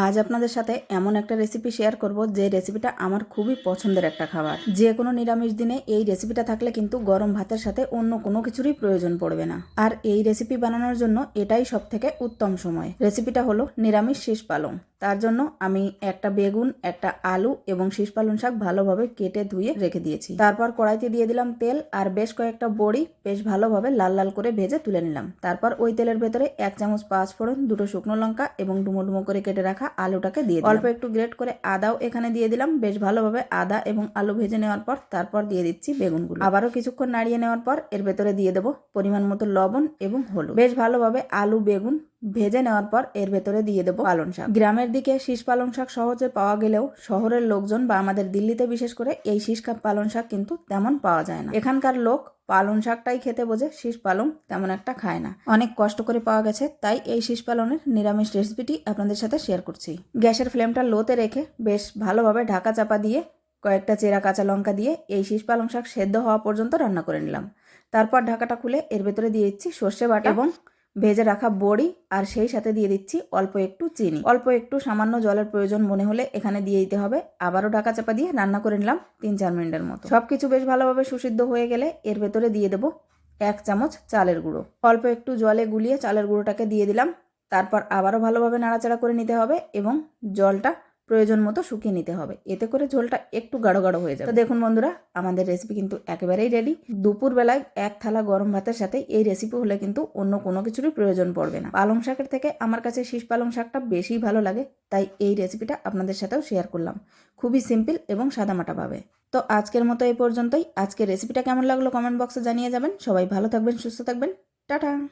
আজ আপনাদের সাথে এমন একটা রেসিপি শেয়ার করব যে রেসিপিটা আমার খুবই পছন্দের একটা খাবার। যে কোনো নিরামিষ দিনে এই রেসিপিটা থাকলে কিন্তু গরম ভাতের সাথে অন্য কোনো কিছুরই প্রয়োজন পড়বে না। আর এই রেসিপি বানানোর জন্য এটাই সবথেকে উত্তম সময়। রেসিপিটা হলো নিরামিষ শীষ পালং। তার জন্য আমি একটা বেগুন, একটা আলু এবং শীষ পালং শাক ভালোভাবে কেটে ধুয়ে রেখে দিয়েছি। তারপর কড়াইতে দিয়ে দিলাম তেল আর বেশ কয়েকটা বড়ি বেশ ভালোভাবে লাল লাল করে ভেজে তুলে নিলাম। তারপর ওই তেলের ভেতরে 1 চামচ পাঁচফোড়ন, 2টো শুকনো লঙ্কা এবং ডুমো ডুমো করে কেটে রাখা আলুটাকে দিয়ে দিলাম। অল্প একটু গ্রেট করে আদাও এখানে দিয়ে দিলাম। বেশ ভালোভাবে আদা এবং আলু ভেজে নেওয়ার পর তারপর দিয়ে দিচ্ছি বেগুনগুলো। আবারও কিছুক্ষণ নাড়িয়ে নেওয়ার পর এর ভেতরে দিয়ে দেবো পরিমাণ মতো লবণ এবং হলুদ। বেশ ভালোভাবে আলু বেগুন ভেজে নেওয়ার পর এর ভেতরে দিয়ে দেবো পালং শাক। গ্রামের দিকে শীষ পালং শাক সহজে পাওয়া গেলেও শহরের লোকজন বা আমাদের দিল্লিতে বিশেষ করে এই শীষ পালং শাক কিন্তু তেমন পাওয়া যায় না। এখানকার লোক পালং শাকটাই খেতে বোঝে, শীষ পালং তেমন একটা খায় না। অনেক কষ্ট করে পাওয়া গেছে, তাই এই শীষ পালংয়ের নিরামিষ রেসিপিটি আপনাদের সাথে শেয়ার করছি। গ্যাসের ফ্লেমটা লোতে রেখে বেশ ভালোভাবে ঢাকা চাপা দিয়ে কয়েকটা চেরা কাঁচা লঙ্কা দিয়ে এই শীষ পালং শাক সেদ্ধ হওয়া পর্যন্ত রান্না করে নিলাম। তারপর ঢাকাটা খুলে এর ভেতরে দিয়ে দিচ্ছি সর্ষে বাটা এবং ভেজে রাখা বড়ি, আর সেই সাথে দিয়ে দিচ্ছি অল্প একটু চিনি। অল্প একটু সামান্য জলের প্রয়োজন মনে হলে এখানে দিয়ে দিতে হবে। আবারও ঢাকা চাপা দিয়ে রান্না করে নিলাম 3-4 মিনিটের মতো। সবকিছু বেশ ভালোভাবে সুসিদ্ধ হয়ে গেলে এর ভেতরে দিয়ে দেবো 1 চামচ চালের গুঁড়ো। অল্প একটু জলে গুলিয়ে চালের গুঁড়োটাকে দিয়ে দিলাম। তারপর আবারও ভালোভাবে নাড়াচাড়া করে নিতে হবে এবং জলটা প্রয়োজন মতো শুকিয়ে নিতে হবে, এতে করে ঝোলটা একটু গাঢ় গাঢ় হয়ে যাবে। তো দেখুন বন্ধুরা, আমাদের রেসিপি কিন্তু একেবারেই রেডি। দুপুর বেলায় 1 থালা গরম ভাতের সাথে এই রেসিপি হলে কিন্তু অন্য কোনো কিছুরই প্রয়োজন পড়বে না। পালং শাকের থেকে আমার কাছে শীষ পালং শাকটা বেশি ভালো লাগে, তাই এই রেসিপিটা আপনাদের সাথেও শেয়ার করলাম। খুবই সিম্পল এবং সাদামাটাভাবে। তো আজকের মতো এই পর্যন্তই। আজকের রেসিপিটা কেমন লাগলো কমেন্ট বক্সে জানিয়ে যাবেন। সবাই ভালো থাকবেন, সুস্থ থাকবেন। টাটা।